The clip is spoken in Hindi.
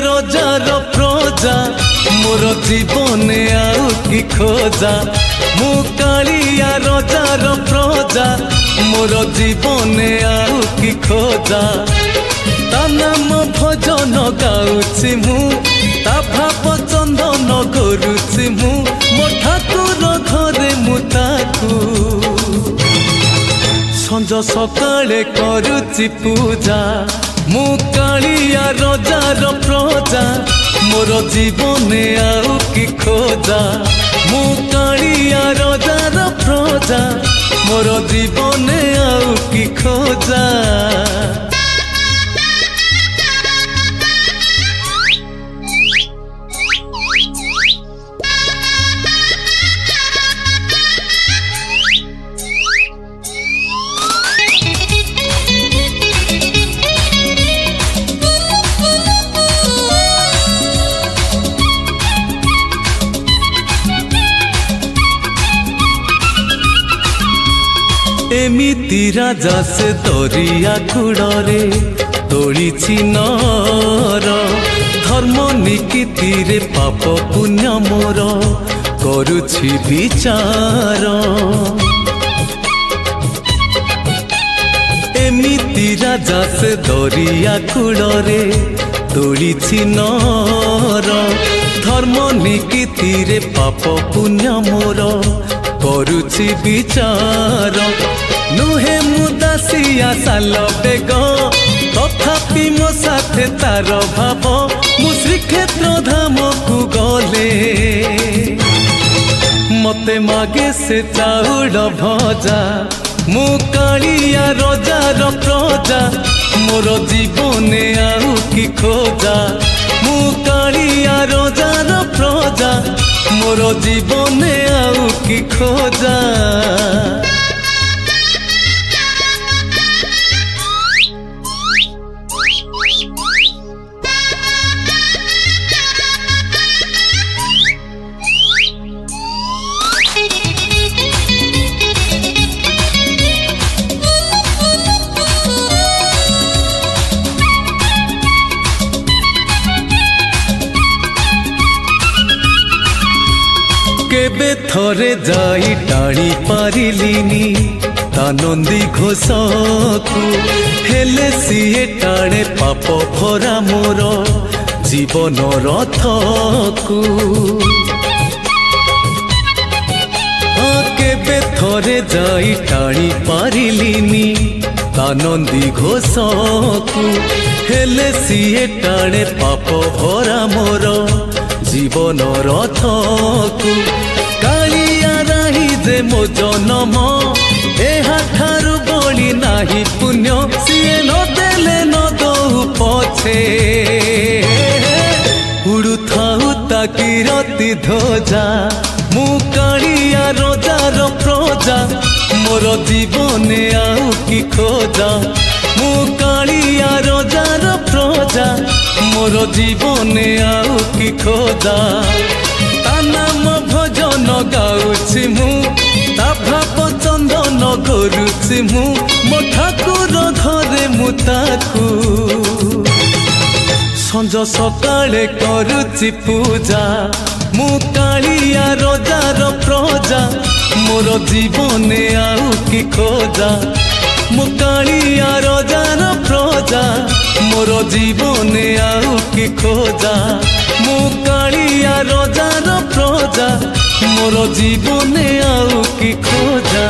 रजार प्रजा मोर जीवने आउ कि खोजा मु कालिया रजार प्रजा मोर जीवने आउ कि खोजा ता नाम भजन गाउछि मु ता भाव चंदन करुछि मु मो ठाकुर घरे मु ताकू संज सकाळे करुछि पूजा मु कालिया रजार प्रजा मोर जीवने आउ कि खोजा मु कालिया रजार प्रजा मोर जीवने आउ कि खोजा। एमिति राजा से दरिया कूड़े तोड़ी नर धर्म निकीति रे पाप पुण्य मोर करुछि विचार एमिति राजा से दरिया कूड़े तोड़ी नर धर्म निकीति रे पाप पुण्य मोर करुछि विचार नुहे मुदासिया साल बेग तथापि मो साथे तार भाव मु श्रीक्षेत्र धाम को गले मते मागे से चाउल भजा मु कालिया रजार प्रजा मोर जीवने आउ कि खोजा मु कालिया रजार प्रजा मोर जीवने आउ कि खोजा। केबे थरे जाई टाणी पारिलिनी ता नंदी घोषकु हेले सीए टाणे पाप भरा मोर जीवन रथकु केबे थरे जाई टाणी पारिलिनी ता नंदी घोषकु हेले सीए टाणे पाप भरा मोर जीवन रथकु कालिया राही जे मो जनम एहा ठारु बळी नाही पुण्य सिए न देले न दउ पछे उड़ु थाउ ताकि रति ध्वजा मु कालिया रजार प्रजा मोर जीवने आउ कि खोजा मु कालिया रजार प्रजा मोर जीवने आउ कि खोजा ता नाम भजन गाउछि मु ता भाव चंदन करुछि मु मो ठाकुर घरे मु ताकू संज सकाळे करुछि पूजा मु कालिया रजार प्रजा मोर जीवने आउ कि खोजा मु कालिया रजार प्रजा मोर जीवने आउ कि खोजा मु कालिया रजार प्रजा मोर जीवने आउ कि खोजा।